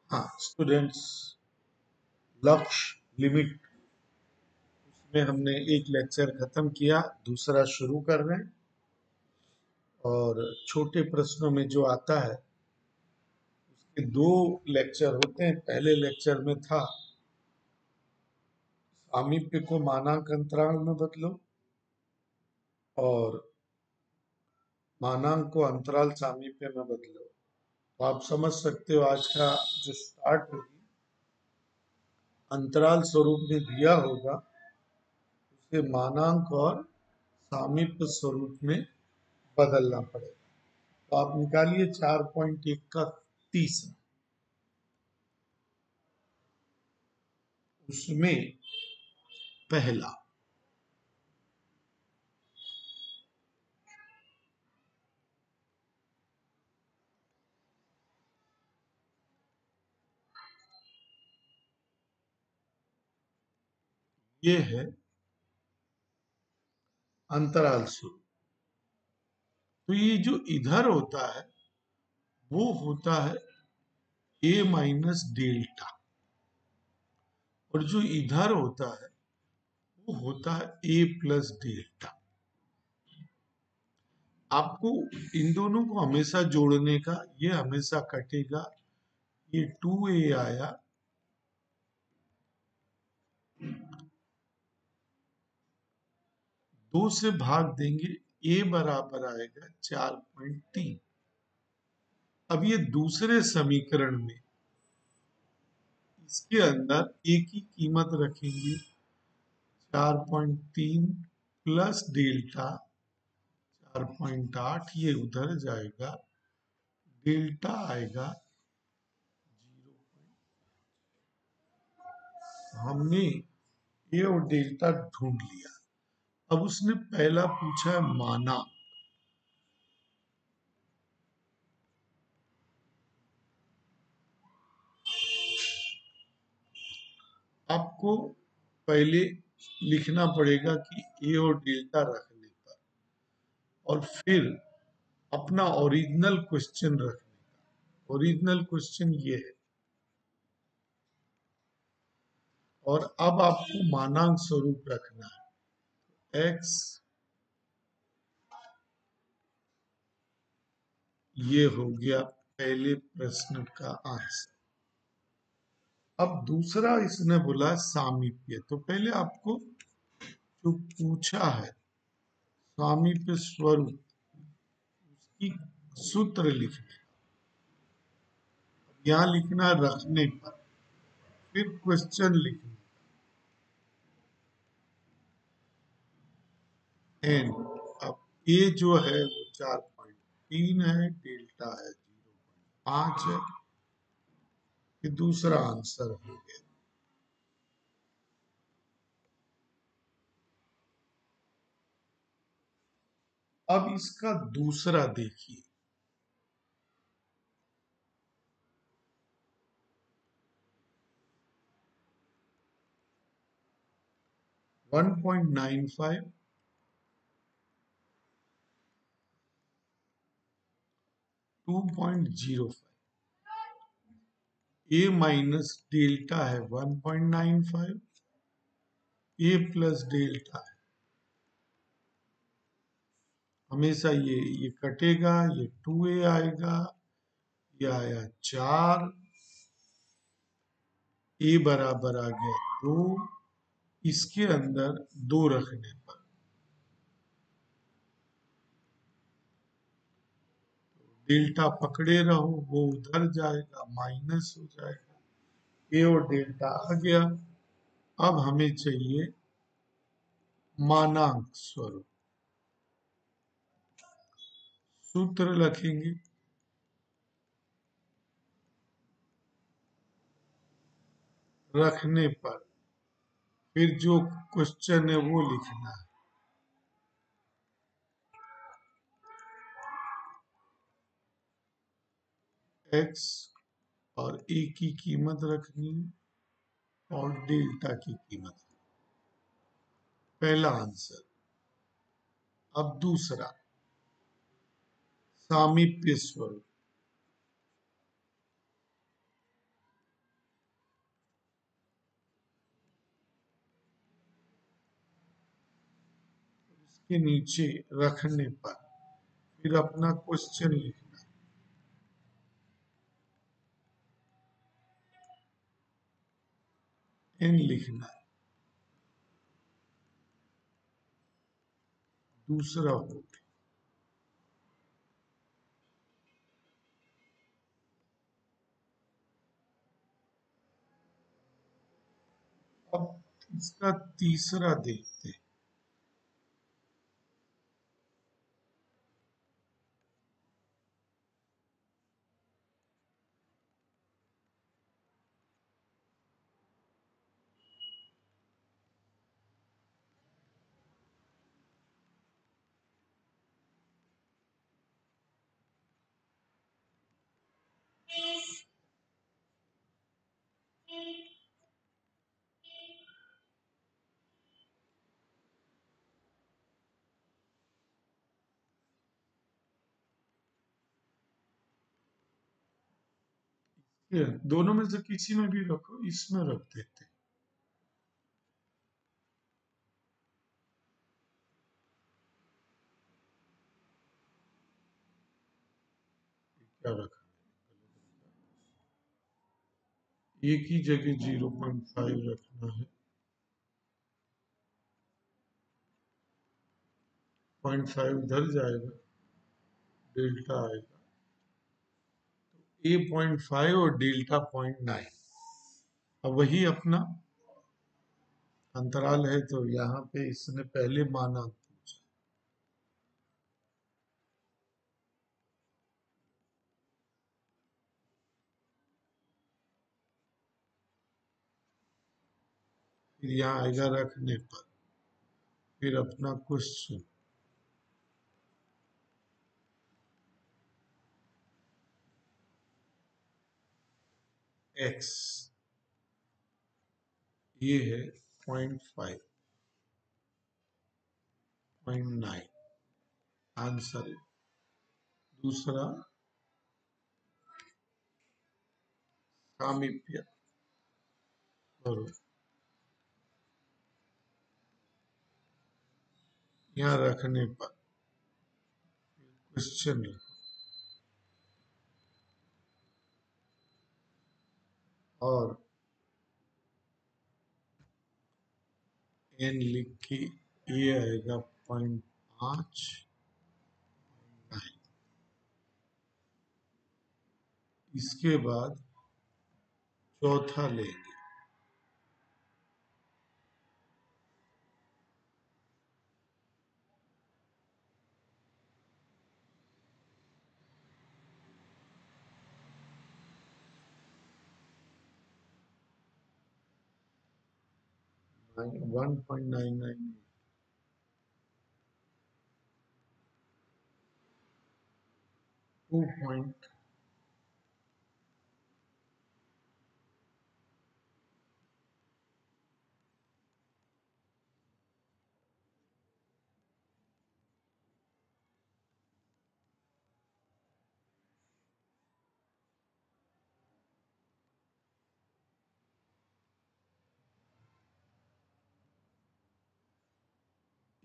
हाँ स्टूडेंट्स, लक्ष्य लिमिट में हमने एक लेक्चर खत्म किया, दूसरा शुरू कर रहे हैं। और छोटे प्रश्नों में जो आता है उसके दो लेक्चर होते हैं। पहले लेक्चर में था सामीप्य को मानांक अंतराल में बदलो और मानांक को अंतराल सामीप्य में बदलो। तो आप समझ सकते हो आज का जो स्टार्ट होगी अंतराल स्वरूप में दिया होगा, उसे मानांक और सामीप्य स्वरूप में बदलना पड़ेगा। तो आप निकालिए 4.1 का तीसरा। उसमें पहला ये है अंतराल स्वरूप। तो ये जो इधर होता है वो होता है a माइनस डेल्टा, और जो इधर होता है वो होता है a प्लस डेल्टा। आपको इन दोनों को हमेशा जोड़ने का, ये हमेशा कटेगा, ये 2a आया, दो से भाग देंगे, a बराबर आएगा 4.3। अब ये दूसरे समीकरण में इसके अंदर a की कीमत रखेंगे 4.3 प्लस डेल्टा 4.8, ये उधर जाएगा, डेल्टा आएगा 0। हमने ए और डेल्टा ढूंढ लिया। अब उसने पहला पूछा है माना। आपको पहले लिखना पड़ेगा कि ए और डेल्टा रखने पर, और फिर अपना ओरिजिनल क्वेश्चन रखने का। ओरिजिनल क्वेश्चन ये है, और अब आपको मानांक स्वरूप रखना है x, ये हो गया पहले प्रश्न का आंसर। अब दूसरा इसने बोला सामीप्य। तो पहले आपको जो पूछा है सामीप्य स्वरूप, उसकी सूत्र लिखना, यहाँ लिखना रखने पर, फिर क्वेश्चन लिखना एन। अब ए जो है वो 4.3 है, डेल्टा है 0.5 है, ये दूसरा आंसर हो गया। अब इसका दूसरा देखिए, 1.95, 2.05, ए माइनस डेल्टा है 1.95, ए प्लस डेल्टा है, हमेशा ये कटेगा, ये 2a आएगा, ये आया 4, ए बराबर आ गया 2, इसके अंदर 2 रखने पर डेल्टा पकड़े रहो, वो उधर जाएगा, माइनस हो जाएगा, ए और डेल्टा आ गया। अब हमें चाहिए मानांक स्वरूप। सूत्र लिखेंगे, रखने पर फिर जो क्वेश्चन है वो लिखना है। x और a की कीमत रखनी है और डेल्टा की कीमत। पहला आंसर। अब दूसरा सामीप्य स्वरूप। के नीचे रखने पर फिर अपना क्वेश्चन लिखना है, n लिखना है। दूसरा हो गया। अब इसका तीसरा देखते हैं। ये दोनों में से किसी में भी रखो, इसमें रख देते हैं। क्या रखा, एक ही जगह 0.5 रखना है। 0.5 इधर जाएगा, डेल्टा आएगा A.5 और डेल्टा 0.9। अब वही अपना अंतराल है, तो यहाँ पे इसने पहले माना पूछा, फिर यहाँ आएगा रखने पर, फिर अपना क्वेश्चन x, ये है 0.5, 0.9 आंसर। दूसरा सामीप्य करो, यहाँ रखने पर क्वेश्चन और n लिख के ये आएगा 0.5। इसके बाद चौथा लेंगे, वन 1.99, 2 पॉइंट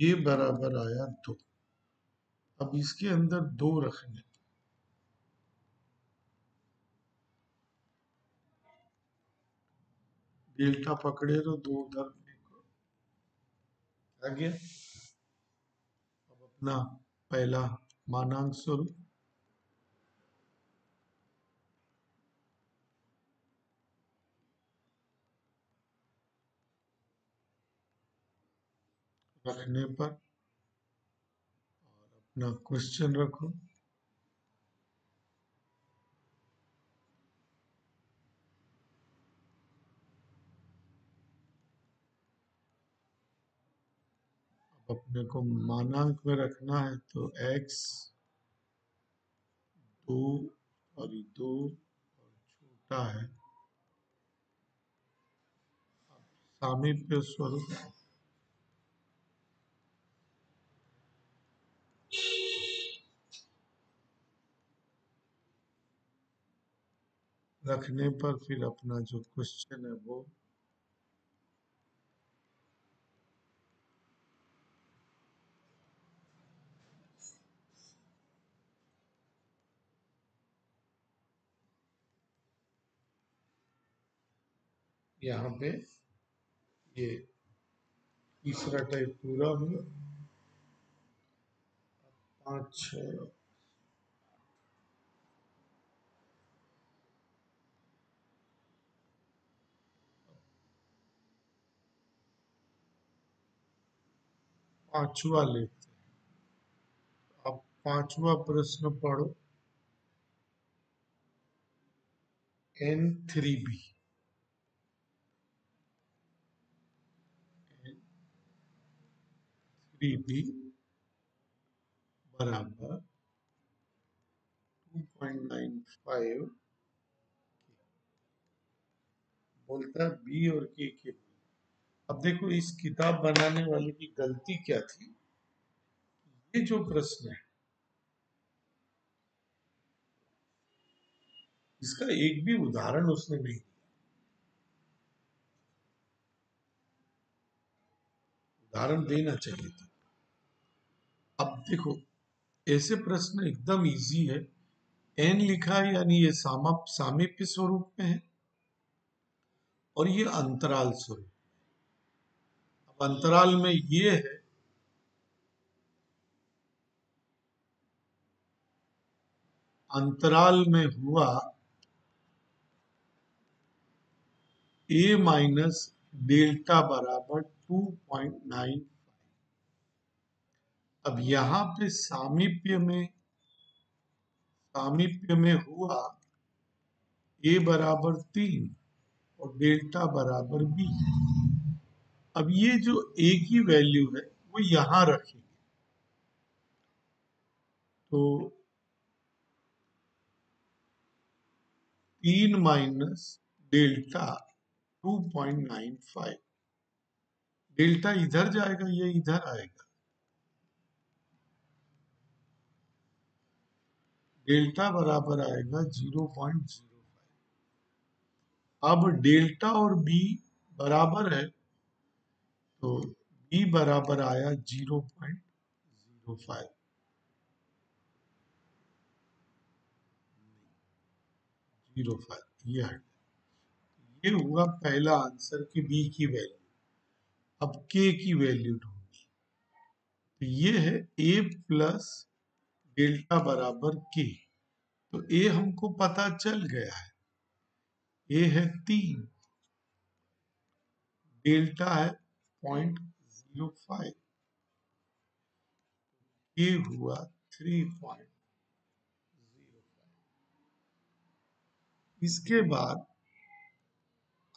ये बराबर आया 2। अब इसके अंदर 2 रखने, डेल्टा पकड़े तो 2 उधर आ गया। अब अपना पहला मानांक स्वरूप रखने पर अपना क्वेश्चन रखो, अब अपने को मानांक में रखना है तो x 2 और ये 2 और छोटा है। सामीप्य स्वरूप रखने पर फिर अपना जो क्वेश्चन है वो, यहाँ पे ये तीसरा टाइप पूरा हुआ। 5 6 पांचवा लेते हैं। अब पांचवा प्रश्न पढ़ो। N3B बराबर 2.95 बोलता है बी और के। अब देखो इस किताब बनाने वाले की गलती क्या थी। ये जो प्रश्न है इसका एक भी उदाहरण उसने नहीं दिया। उदाहरण देना चाहिए था। अब देखो ऐसे प्रश्न एकदम इजी है। एन लिखा है यानी ये सामीप्य स्वरूप में है और ये अंतराल स्वरूप। अब अंतराल में ये है अंतराल में हुआ a माइनस डेल्टा बराबर 2.9। अब यहाँ पे सामीप्य में हुआ a बराबर 3 और डेल्टा बराबर b। अब ये जो a की वैल्यू है वो यहाँ रखेंगे तो 3 माइनस डेल्टा 2.95। डेल्टा इधर जाएगा ये इधर आएगा। डेल्टा बराबर आएगा 0.05। अब डेल्टा और बी बराबर है तो बी बराबर आया 0.05। ये हट। ये हुआ पहला आंसर कि बी की वैल्यू। अब के की वैल्यू ढूंढी तो ये है ए प्लस डेल्टा बराबर के। तो ए हमको पता चल गया है। ए है 3, डेल्टा है 0.05, ये हुआ 3.05। इसके बाद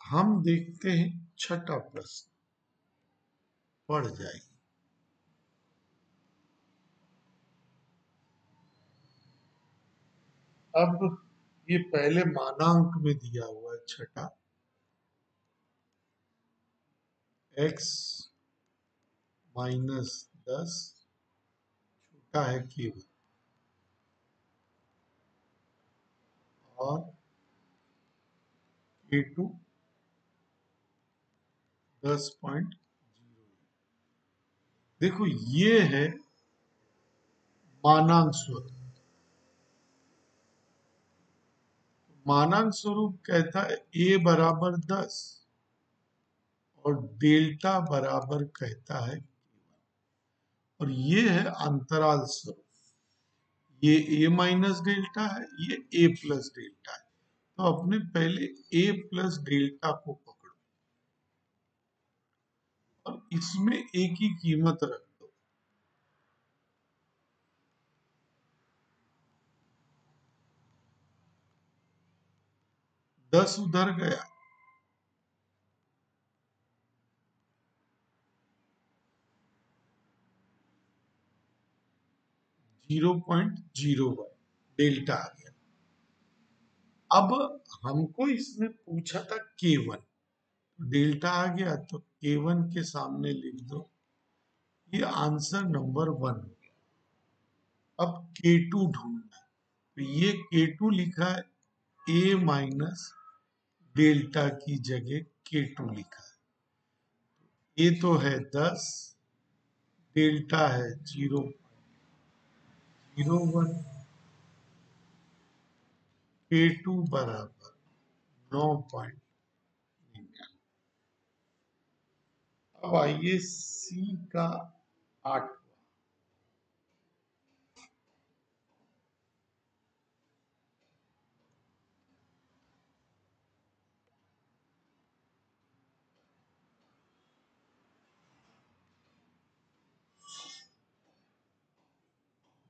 हम देखते हैं छठा प्रश्न पढ़ जाएगी। अब ये पहले मानांक में दिया हुआ है छठा। x माइनस 10 छोटा है केवल और k2 10.0। देखो ये है मानांक स्वरूप। मानांक स्वरूप कहता है a बराबर 10 और डेल्टा बराबर कहता है और ये है अंतराल स्वरूप। ये a माइनस डेल्टा है ये a प्लस डेल्टा है। तो अपने पहले a प्लस डेल्टा को पकड़ो और इसमें a की कीमत रख दो। 10 उधर गया 0.01 डेल्टा आ गया। अब हमको इसने पूछा था K1, डेल्टा आ गया तो K1 के सामने लिख दो। ये आंसर नंबर 1 हो गया। अब K2 ढूंढना तो ये K2 लिखा है a माइनस डेल्टा की जगह K2 लिखा है। ये तो है 10, डेल्टा है 0.01, K2 बराबर 9.99। अब आइए सी का 8।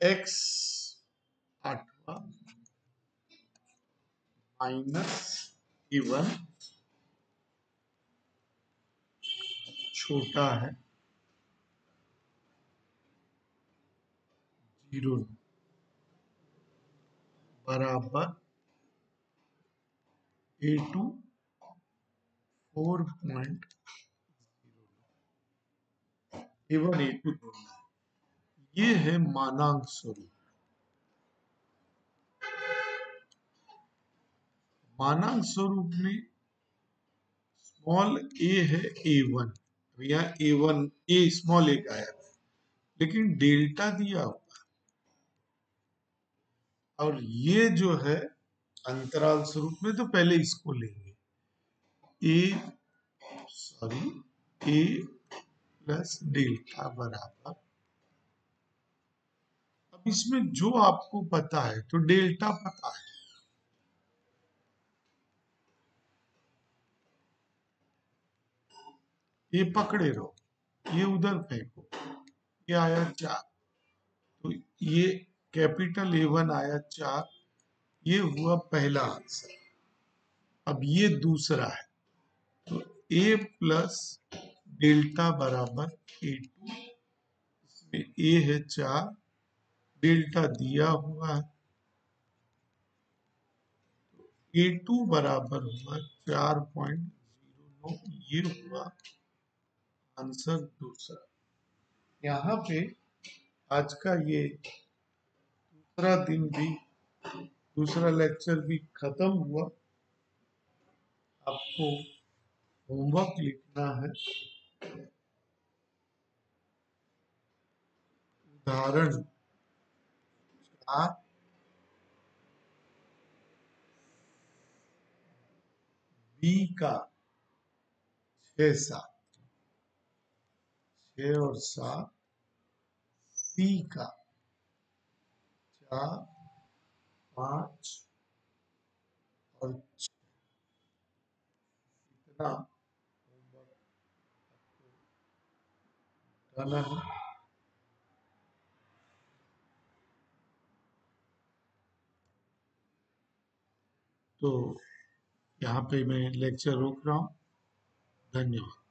एक्स 8वां माइनस A1 छोटा है 0 बराबर A2 4.0। A1 A2 ढूंढना है। ये है मानांक स्वरूप। मानांक स्वरूप में स्मॉल ए है A1, यहाँ A1 ए स्मॉल ए का है, लेकिन डेल्टा दिया हुआ है। और ये जो है अंतराल स्वरूप में, तो पहले इसको लेंगे ए प्लस डेल्टा बराबर, अब इसमें जो आपको पता है तो डेल्टा पता है, ये पकड़े रहो, ये उधर फेंको, ये आया 4, तो ये कैपिटल A1 आया 4, ये हुआ पहला आंसर। अब ये दूसरा है, तो A प्लस डेल्टा बराबर A2, इसमें A है 4, डेल्टा दिया हुआ है, A2 बराबर हुआ 4.09, ये हुआ आंसर दूसरा। यहाँ पे आज का ये दूसरा दिन भी, दूसरा लेक्चर भी खत्म हुआ। आपको होमवर्क लिखना है, उदाहरण 4 बी का 6 7, 6 और 7, सी का 4 5 और 6, इतना होमवर्क करना है। तो यहाँ पे मैं लेक्चर रोक रहा हूँ। धन्यवाद।